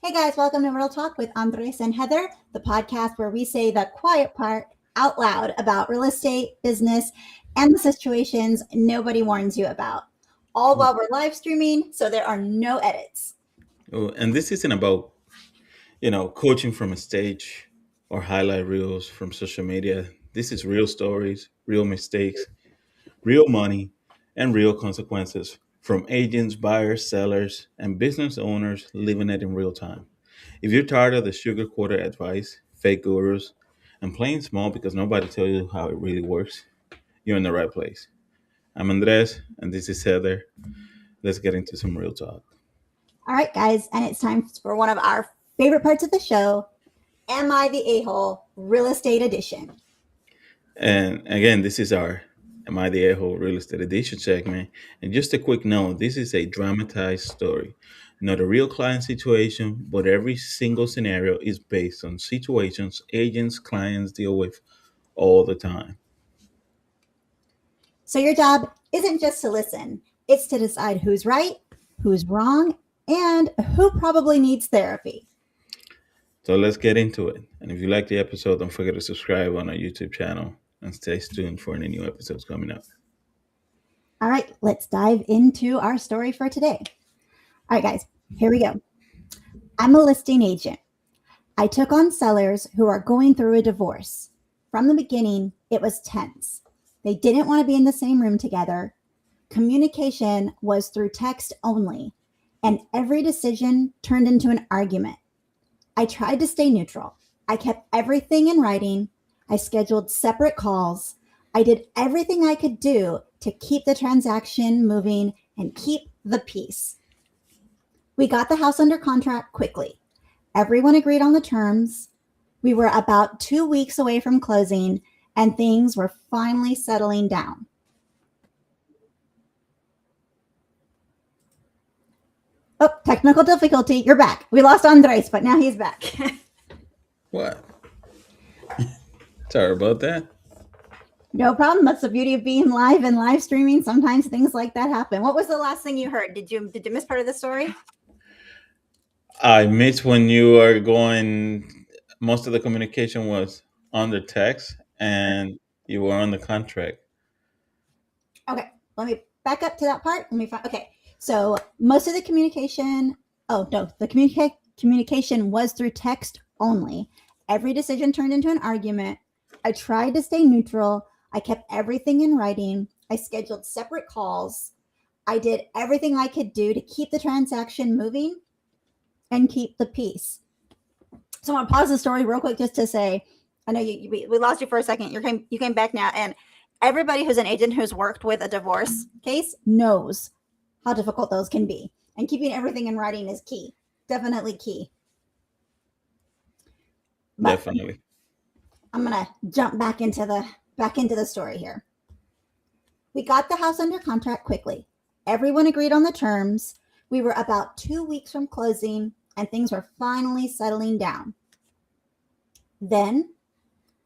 Hey guys, welcome to Real Talk with Andres and Heather, the podcast where we say the quiet part out loud about real estate, business, and the situations nobody warns you about. All while we're live streaming, so there are no edits. Oh, and this isn't about, coaching from a stage or highlight reels from social media. This is real stories, real mistakes, real money, and real consequences from agents, buyers, sellers, and business owners living it in real time. If you're tired of the sugar quarter advice, fake gurus, and playing small because nobody tells you how it really works, you're in the right place. I'm Andres, and this is Heather. Let's get into some real talk. All right, guys, and it's time for one of our favorite parts of the show, Am I the A-hole? Real Estate Edition. And again, this is our Am I the A-hole Real Estate Edition segment. And just a quick note, this is a dramatized story. Not a real client situation, but every single scenario is based on situations agents, clients deal with all the time. So your job isn't just to listen, it's to decide who's right, who's wrong, and who probably needs therapy. So let's get into it. And if you like the episode, don't forget to subscribe on our YouTube channel and stay tuned for any new episodes coming up. All right, let's dive into our story for today. All right, guys, here we go. I'm a listing agent. I took on sellers who are going through a divorce. From the beginning, it was tense. They didn't want to be in the same room together. Communication was through text only, and every decision turned into an argument. I tried to stay neutral. I kept everything in writing. I scheduled separate calls. I did everything I could do to keep the transaction moving and keep the peace. We got the house under contract quickly. Everyone agreed on the terms. We were about 2 weeks away from closing, and things were finally settling down. Oh, technical difficulty. You're back. We lost Andres, but now he's back. What? Sorry about that. No problem. That's the beauty of being live and live streaming. Sometimes things like that happen. What was the last thing you heard? Did you miss part of the story? I missed when you are going, most of the communication was on the text and you were on the contract. Okay, let me back up to that part. Let me find. Okay, so most of the communication. Oh no, the communication was through text only. Every decision turned into an argument. I tried to stay neutral. I kept everything in writing. I scheduled separate calls. I did everything I could do to keep the transaction moving and keep the peace. So I'm gonna pause the story real quick just to say, I know we lost you for a second. You came back now, and everybody who's an agent who's worked with a divorce case knows how difficult those can be. And keeping everything in writing is key. Definitely key. But Definitely. I'm gonna jump back into the story here. We got the house under contract quickly. Everyone agreed on the terms. We were about 2 weeks from closing, and things were finally settling down. Then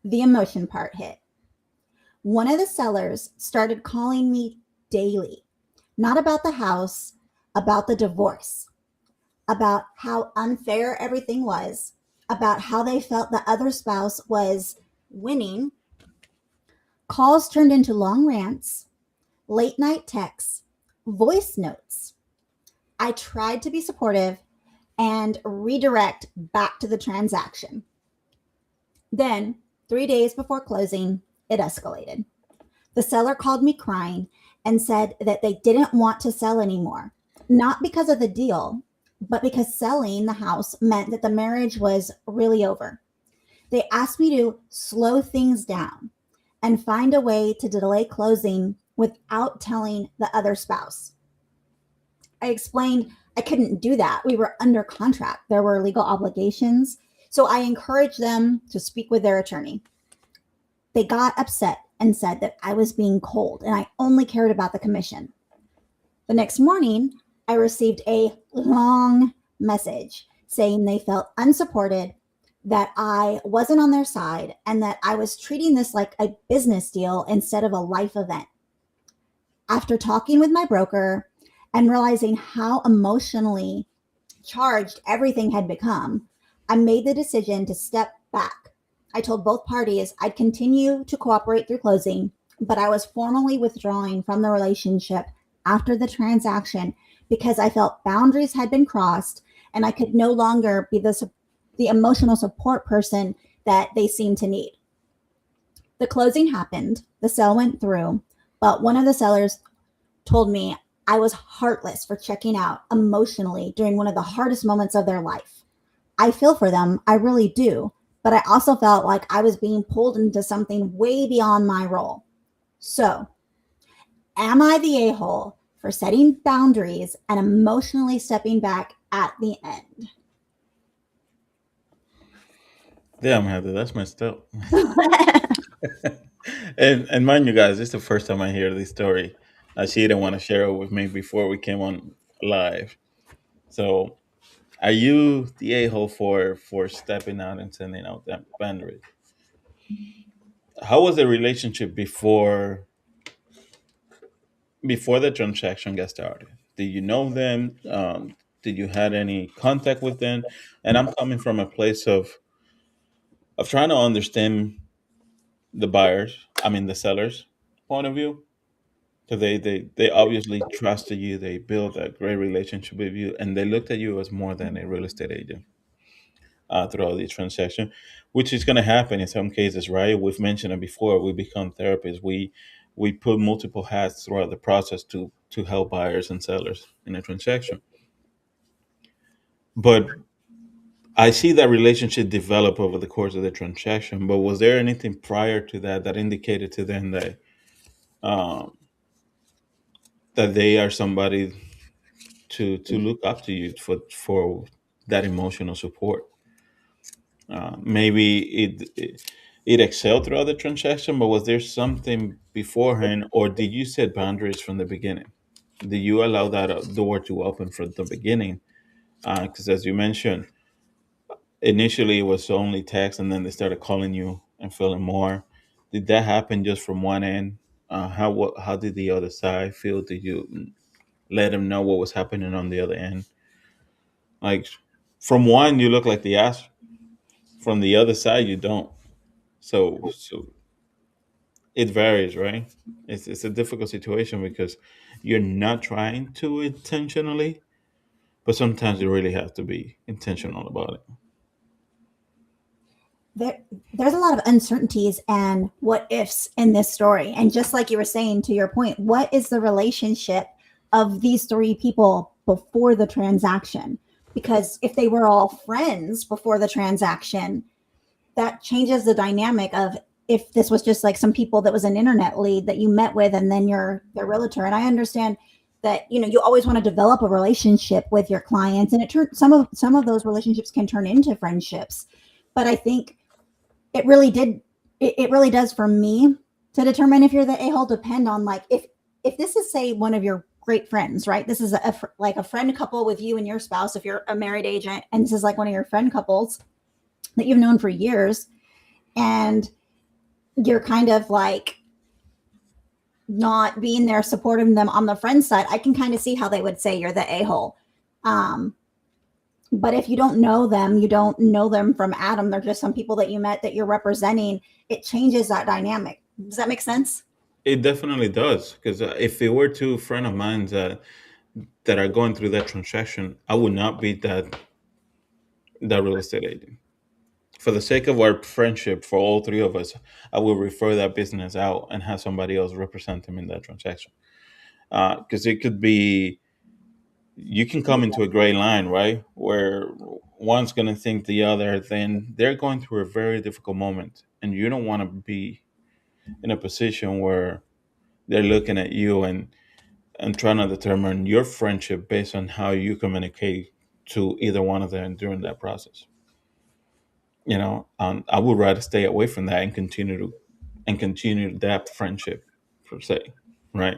the emotion part hit. One of the sellers started calling me daily, not about the house, about the divorce, about how unfair everything was, about how they felt the other spouse was winning. Calls turned into long rants, late night texts, voice notes. I tried to be supportive and redirect back to the transaction. Then, 3 days before closing, it escalated. The seller called me crying and said that they didn't want to sell anymore, not because of the deal, but because selling the house meant that the marriage was really over. They asked me to slow things down and find a way to delay closing without telling the other spouse. I explained I couldn't do that. We were under contract. There were legal obligations. So I encouraged them to speak with their attorney. They got upset and said that I was being cold and I only cared about the commission. The next morning, I received a long message saying they felt unsupported, that I wasn't on their side, and that I was treating this like a business deal instead of a life event. After talking with my broker and realizing how emotionally charged everything had become, I made the decision to step back. I told both parties I'd continue to cooperate through closing, but I was formally withdrawing from the relationship after the transaction because I felt boundaries had been crossed and I could no longer be the emotional support person that they seemed to need. The closing happened, the sale went through, but one of the sellers told me I was heartless for checking out emotionally during one of the hardest moments of their life. I feel for them, I really do, but I also felt like I was being pulled into something way beyond my role. So, am I the a hole for setting boundaries and emotionally stepping back at the end? Damn, Heather, that's messed up. And mind you guys, this is the first time I hear this story. She didn't want to share it with me before we came on live. So, are you the a hole for stepping out and sending out that boundary? How was the relationship before the transaction got started? Did you know them? Did you had any contact with them? And I'm coming from a place of trying to understand the buyers. I mean the sellers' point of view. So they obviously trusted you. They built a great relationship with you, and they looked at you as more than a real estate agent throughout the transaction, which is going to happen in some cases, right? We've mentioned it before. We become therapists. We put multiple hats throughout the process to help buyers and sellers in a transaction. But I see that relationship develop over the course of the transaction. But was there anything prior to that that indicated to them um, that they are somebody to look up to you for that emotional support? Maybe it excelled throughout the transaction, but was there something beforehand, or did you set boundaries from the beginning? Did you allow that door to open from the beginning? Because as you mentioned, initially it was only text, and then they started calling you and feeling more. Did that happen just from one end? How did the other side feel? Did you let them know what was happening on the other end? Like from one, you look like the ass. From the other side, you don't. So it varies, right? It's a difficult situation because you're not trying to intentionally, but sometimes you really have to be intentional about it. there there's a lot of uncertainties and what ifs in this story. And just like you were saying, to your point, what is the relationship of these three people before the transaction? Because if they were all friends before the transaction, that changes the dynamic of, if this was just like some people that was an internet lead that you met with and then you're their realtor. And I understand that, you always want to develop a relationship with your clients, and some of those relationships can turn into friendships. But I think it really did it really does for me to determine if you're the a-hole depend on, like, if this is, say, one of your great friends, right? This is like a friend couple with you and your spouse, if you're a married agent, and this is like one of your friend couples that you've known for years, and you're kind of like not being there supporting them on the friend side. I can kind of see how they would say you're the a-hole. um but if you don't know them from Adam, they're just some people that you met that you're representing. It changes that dynamic. Does that make sense? It definitely does, because if it were two friend of mine that are going through that transaction, I would not be that real estate agent. For the sake of our friendship, for all three of us, I will refer that business out and have somebody else represent them in that transaction. Because it could be, you can come into a gray line, right? Where one's going to think the other, then they're going through a very difficult moment. And you don't want to be in a position where they're looking at you and trying to determine your friendship based on how you communicate to either one of them during that process. I would rather stay away from that and continue that friendship per se, right?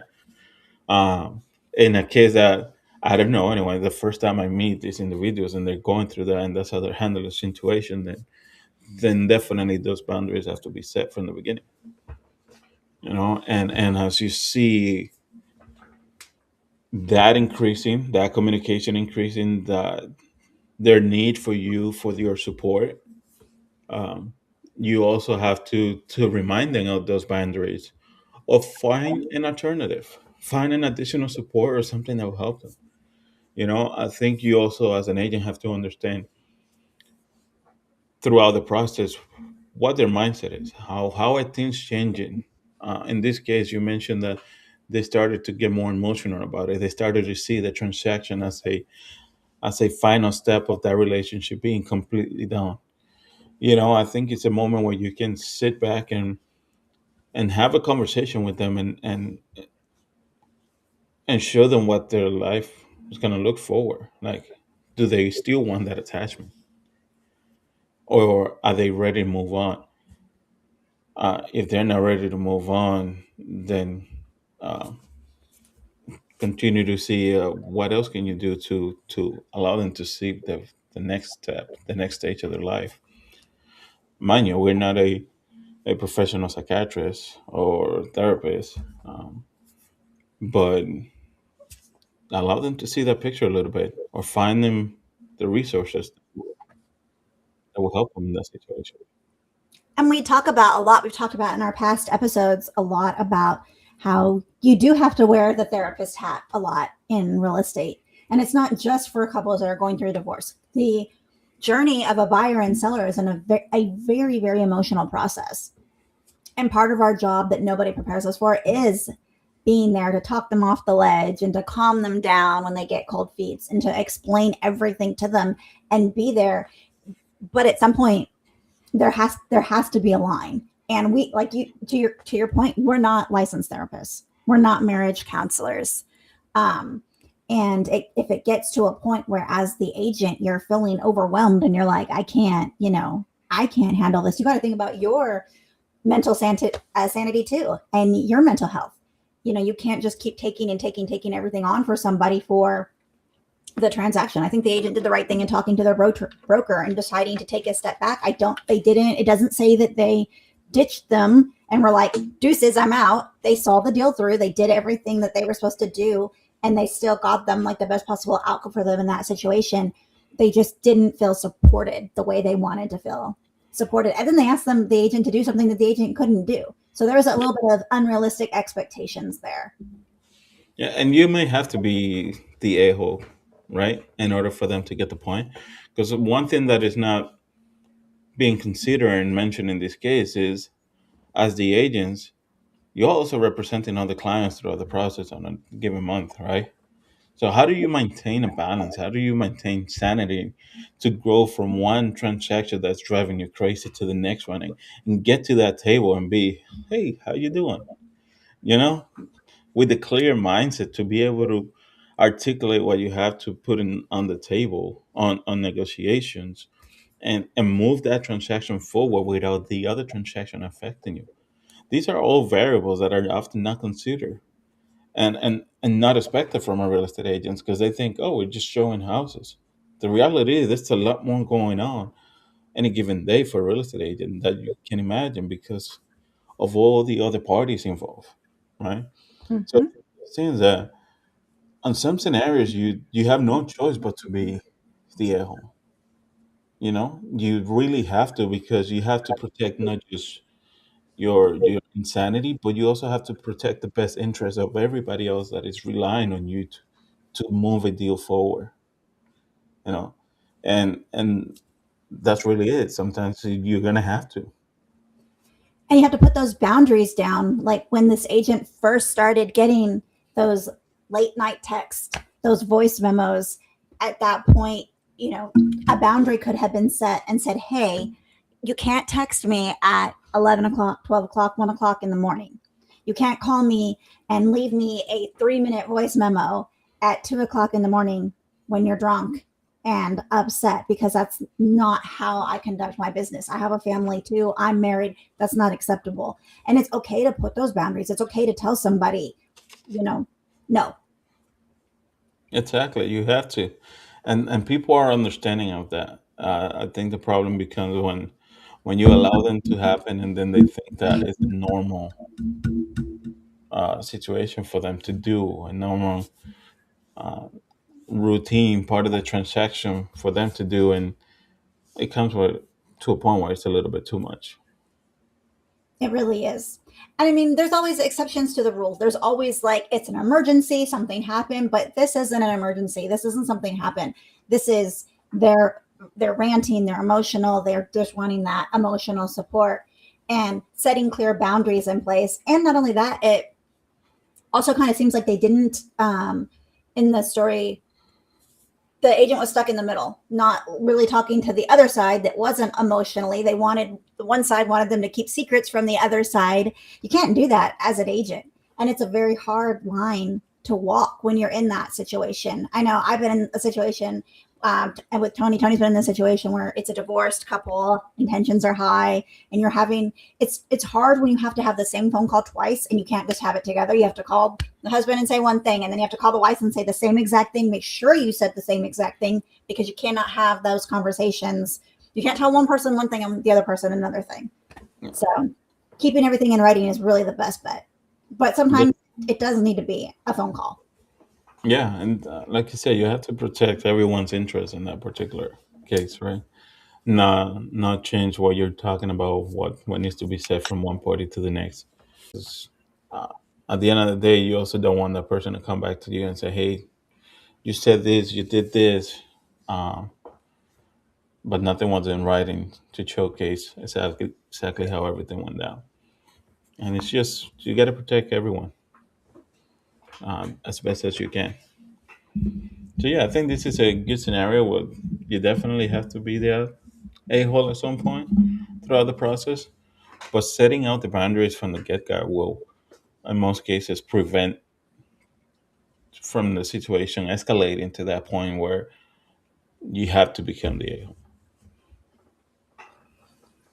In a case that I don't know anyway, the first time I meet these individuals and they're going through that and that's how they're handling the situation, then definitely those boundaries have to be set from the beginning. And as you see that increasing, that communication increasing, their need for you, for your support. um, you also have to remind them of those boundaries, or find an alternative, find an additional support or something that will help them. I think you also, as an agent, have to understand throughout the process what their mindset is, how are things changing. In this case, you mentioned that they started to get more emotional about it. They started to see the transaction as a final step of that relationship being completely done. I think it's a moment where you can sit back and have a conversation with them, and show them what their life is going to look forward like. Do they still want that attachment, or are they ready to move on? If they're not ready to move on, then uh, continue to see what else can you do to allow them to see the next step, the next stage of their life. Mind you, we're not a professional psychiatrist or therapist, but allow them to see that picture a little bit, or find them the resources that will help them in that situation. And we talk about a lot, we've talked about in our past episodes a lot about how you do have to wear the therapist hat a lot in real estate. And it's not just for couples that are going through a divorce. The journey of a buyer and seller is a very, very emotional process. And part of our job that nobody prepares us for is being there to talk them off the ledge and to calm them down when they get cold feet and to explain everything to them and be there. But at some point, there has to be a line. And we, like, you, to your point, we're not licensed therapists, we're not marriage counselors. um and if it gets to a point where, as the agent, you're feeling overwhelmed and you're like, I can't handle this, you got to think about your mental sanity too, and your mental health. You can't just keep taking and taking everything on for somebody for the transaction. I think the agent did the right thing in talking to their broker and deciding to take a step back. It doesn't say that they ditched them and were like, deuces, I'm out. They saw the deal through. They did everything that they were supposed to do, and they still got them like the best possible outcome for them in that situation. They just didn't feel supported the way they wanted to feel supported. And then they asked the agent to do something that the agent couldn't do. So there was a little bit of unrealistic expectations there. Yeah, and you may have to be the a-hole, right, in order for them to get the point. Because one thing that is not being considered and mentioned in this case is, as the agents, you're also representing other clients throughout the process on a given month, right? So how do you maintain a balance? How do you maintain sanity to grow from one transaction that's driving you crazy to the next one, and get to that table and be, hey, how you doing? You know, with a clear mindset to be able to articulate what you have to put in on the table on negotiations, and move that transaction forward without the other transaction affecting you. These are all variables that are often not considered, and not expected from our real estate agents, because they think, oh, we're just showing houses. The reality is there's a lot more going on any given day for a real estate agent that you can imagine, because of all the other parties involved, right? So Mm-hmm. it seems that on some scenarios you have no choice but to be the a-hole. You really have to, because you have to protect not just your insanity, but you also have to protect the best interest of everybody else that is relying on you to move a deal forward. You know, and that's really it. Sometimes you're gonna have to. And you have to put those boundaries down. Like when this agent first started getting those late night texts, those voice memos, at that point, a boundary could have been set and said, hey, you can't text me at 11 o'clock, 12 o'clock, 1 o'clock in the morning. You can't call me and leave me a 3-minute voice memo at 2 o'clock in the morning when you're drunk and upset, because that's not how I conduct my business. I have a family too. I'm married. That's not acceptable. And it's okay to put those boundaries. It's okay to tell somebody, no. Exactly, you have to, and people are understanding of that. I think the problem becomes when you allow them to happen, and then they think that it's a normal situation for them to do, a normal routine, part of the transaction for them to do, and it comes with to a point where it's a little bit too much. It really is. And I mean, there's always exceptions to the rule. There's always like, it's an emergency, something happened, but this isn't an emergency. This isn't something happened. This is they're ranting, they're emotional, they're just wanting that emotional support and setting clear boundaries in place. And not only that, it also kind of seems like they didn't in the story the agent was stuck in the middle, not really talking to the other side that wasn't emotionally. They wanted the one side wanted them to keep secrets from the other side. You can't do that as an agent. And it's a very hard line to walk when you're in that situation. I know I've been in a situation and with Tony's been in a situation where it's a divorced couple, intentions are high, and you're having it's hard when you have to have the same phone call twice and you can't just have it together. You have to call the husband and say one thing, and then you have to call the wife and say the same exact thing. Make sure you said the same exact thing because you cannot have those conversations. You can't tell one person one thing and the other person another thing. So keeping everything in writing is really the best bet. But sometimes it does need to be a phone call. Yeah, and like you said, you have to protect everyone's interest in that particular case, right? Not change what you're talking about, what needs to be said from one party to the next. Uh, at the end of the day, you also don't want that person to come back to you and say, "Hey, you said this, you did this," um, but nothing was in writing to showcase exactly how everything went down. And it's just you got to protect everyone as best as you can. So yeah, I think this is a good scenario where you definitely have to be the a-hole at some point throughout the process, but setting out the boundaries from the get-go will, in most cases, prevent from the situation escalating to that point where you have to become the a-hole.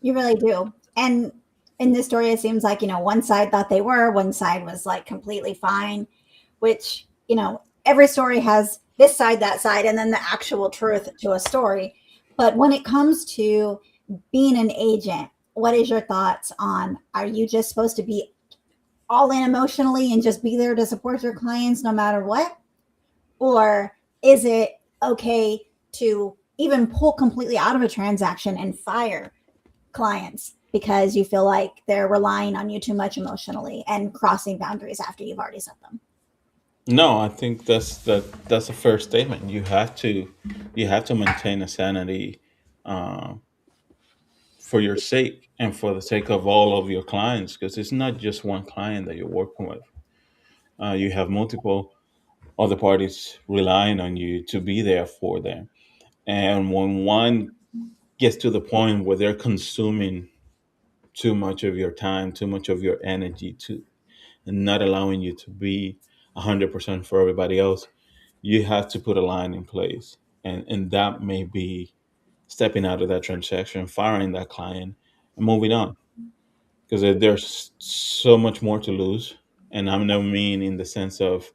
You really do. And in this story, it seems like, one side thought they were, one side was like completely fine, which, every story has this side, that side, and then the actual truth to a story. But when it comes to being an agent, what is your thoughts on, are you just supposed to be all in emotionally and just be there to support your clients no matter what? Or is it okay to even pull completely out of a transaction and fire clients because you feel like they're relying on you too much emotionally and crossing boundaries after you've already set them? No, I think that's a fair statement. You have to maintain a sanity uh, for your sake and for the sake of all of your clients, because it's not just one client that you're working with. You have multiple other parties relying on you to be there for them. And when one gets to the point where they're consuming too much of your time, too much of your energy, and not allowing you to be 100% for everybody else, you have to put a line in place. And that may be stepping out of that transaction, firing that client, and moving on. Because there's so much more to lose. And I don't mean in the sense of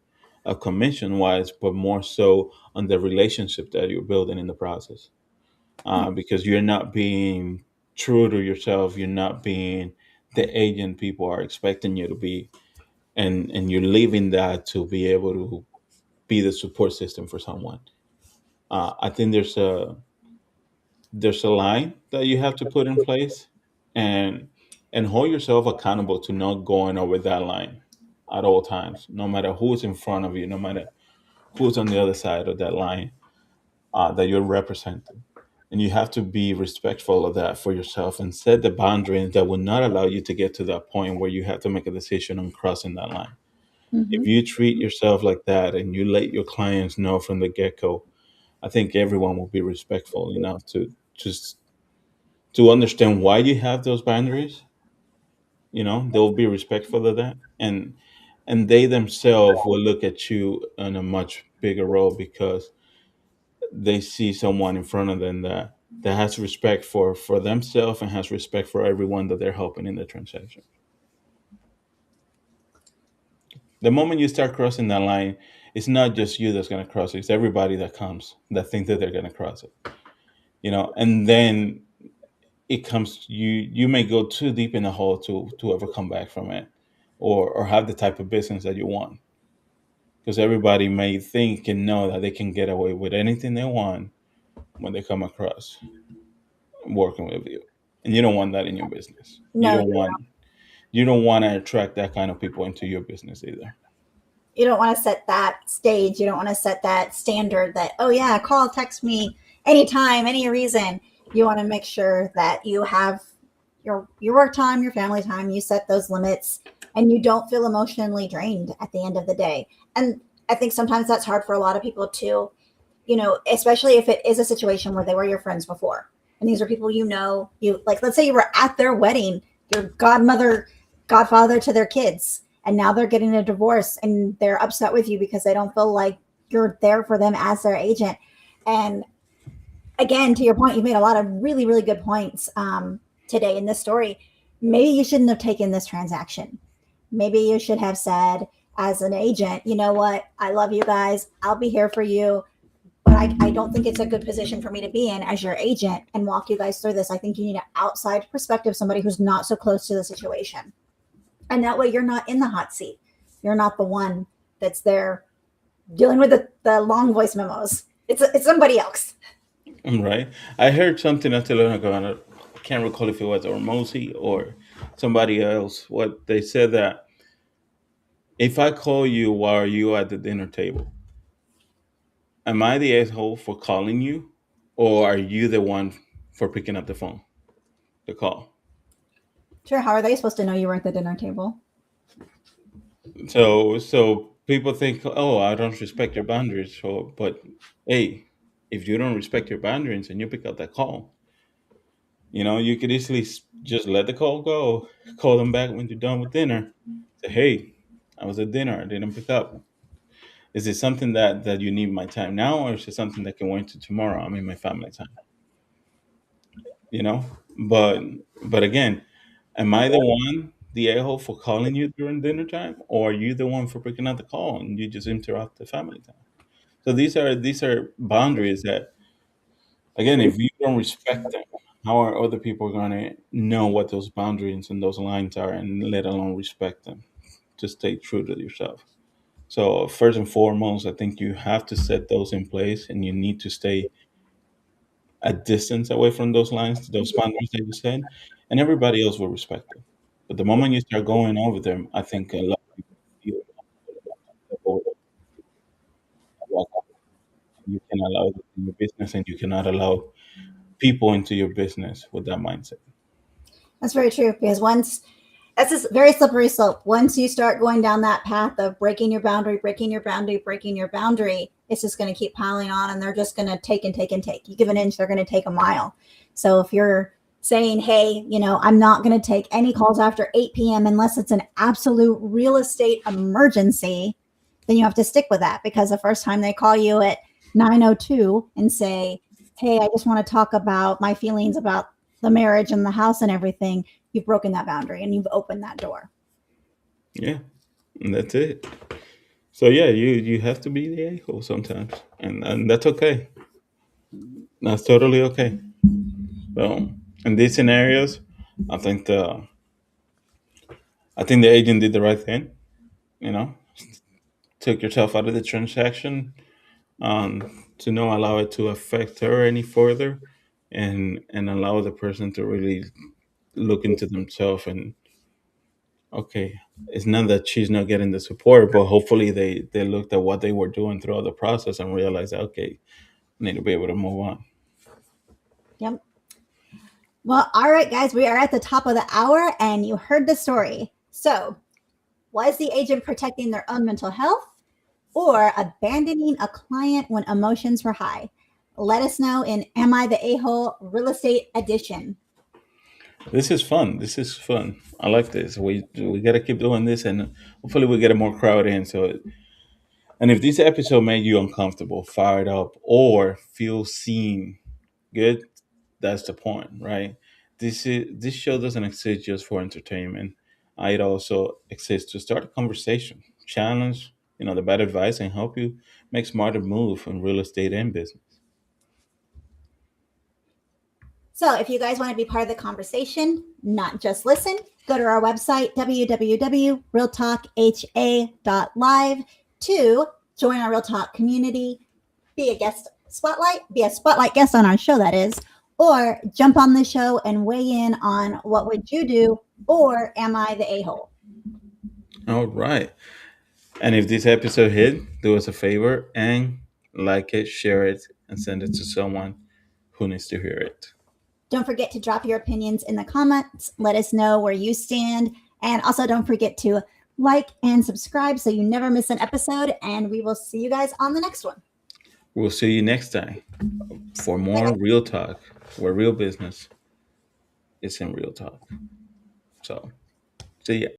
a commission wise, but more so on the relationship that you're building in the process. Yeah. Because you're not being true to yourself, you're not being the agent people are expecting you to be, and you're leaving that to be able to be the support system for someone. I think there's a line that you have to put in place, and hold yourself accountable to not going over that line at all times, no matter who's in front of you, no matter who's on the other side of that line that you're representing. And you have to be respectful of that for yourself and set the boundaries that will not allow you to get to that point where you have to make a decision on crossing that line. If Mm-hmm. you treat yourself like that and you let your clients know from the get-go, I think everyone will be respectful enough to just to understand why you have those boundaries. They'll be respectful of that, and they themselves will look at you in a much bigger role because they see someone in front of them that has respect for themselves and has respect for everyone that they're helping in the transaction. The moment you start crossing that line, it's not just you that's going to cross it, it's everybody that comes that think that they're going to cross it. And then it comes, you may go too deep in the hole to ever come back from it, or have the type of business that you want. because everybody may think and know that they can get away with anything they want when they come across working with you, and you don't want that in your business. No, You don't want to attract that kind of people into your business either. you don't want to set that stage. You don't want to set that standard that, oh yeah, call, text me anytime, any reason. You want to make sure that you have your work time, your family time, you set those limits and you don't feel emotionally drained at the end of the day. And I think sometimes that's hard for a lot of people too, especially if it is a situation where they were your friends before. And these are people you like, let's say you were at their wedding, your godmother, godfather to their kids, and now they're getting a divorce and they're upset with you because they don't feel like you're there for them as their agent. And again, to your point, you made a lot of really, really good points today in this story. Maybe you shouldn't have taken this transaction. Maybe you should have said, as an agent, you know what? I love you guys. I'll be here for you. But I don't think it's a good position for me to be in as your agent and walk you guys through this. I think you need an outside perspective, somebody who's not so close to the situation. And that way you're not in the hot seat. You're not the one that's there dealing with the long voice memos. It's somebody else. Right? I heard something not too long ago, and I can't recall if it was Ormosi or somebody else. What they said that if I call you while you at the dinner table, am I the asshole for calling you, or are you the one for picking up the phone, the call? Sure, how are they supposed to know you were at the dinner table? So people think, oh, I don't respect your boundaries. So, but hey, if you don't respect your boundaries and you pick up that call, you could easily just let the call go, call them back when you're done with dinner. Say, hey, I was at dinner, I didn't pick up. Is it something that you need my time now, or is it something that can wait to tomorrow? I mean, my family time. You know, but but again, am I the one, the a-hole, for calling you during dinner time, or are you the one for picking up the call and you just interrupt the family time? So these are boundaries that, again, if you don't respect them, how are other people going to know what those boundaries and those lines are, and let alone respect them? To stay true to yourself. So first and foremost, I think you have to set those in place, and you need to stay a distance away from those lines, those boundaries that you said, and everybody else will respect them. But the moment you start going over them, I think a lot of people feel uncomfortable. You can allow it in your business, and you cannot allow people into your business with that mindset. That's very true because once that's this very slippery slope. Once you start going down that path of breaking your boundary, breaking your boundary, breaking your boundary, it's just going to keep piling on and they're just going to take and take and take. You give an inch, they're going to take a mile. So if you're saying, hey, I'm not going to take any calls after 8 p.m. unless it's an absolute real estate emergency, then you have to stick with that because the first time they call you at 9:02 and say, hey, I just want to talk about my feelings about the marriage and the house and everything, you've broken that boundary and you've opened that door. Yeah, and that's it. So yeah, you have to be the a-hole sometimes, and that's okay. That's totally okay. So in these scenarios, I think the I think the agent did the right thing. You know, took yourself out of the transaction, to not allow it to affect her any further, and allow the person to really look into themselves. And okay, it's not that she's not getting the support, but hopefully they looked at what they were doing throughout the process and realized, okay, I need to be able to move on. Yep. Well, all right, guys, we are at the top of the hour and you heard the story. So, was the agent protecting their own mental health or abandoning a client when emotions were high? Let us know in Am I the A-Hole Real Estate Edition. This is fun. This is fun. I like this. We got to keep doing this, and hopefully we get a more crowd in. So, and if this episode made you uncomfortable, fired up, or feel seen, good, that's the point, right? This show doesn't exist just for entertainment. It also exists to start a conversation, challenge, the bad advice, and help you make smarter move in real estate and business. So, if you guys want to be part of the conversation, not just listen, go to our website, www.realtalkha.live. 2, join our Real Talk community, be a spotlight guest on our show, that is, or jump on the show and weigh in on what would you do, or am I the a-hole? All right. And if this episode hit, do us a favor and like it, share it, and send it to someone who needs to hear it. Don't forget to drop your opinions in the comments. Let us know where you stand. And also don't forget to like and subscribe so you never miss an episode. And we will see you guys on the next one. We'll see you next time for more Real Talk, where real business is in real talk. So, see ya.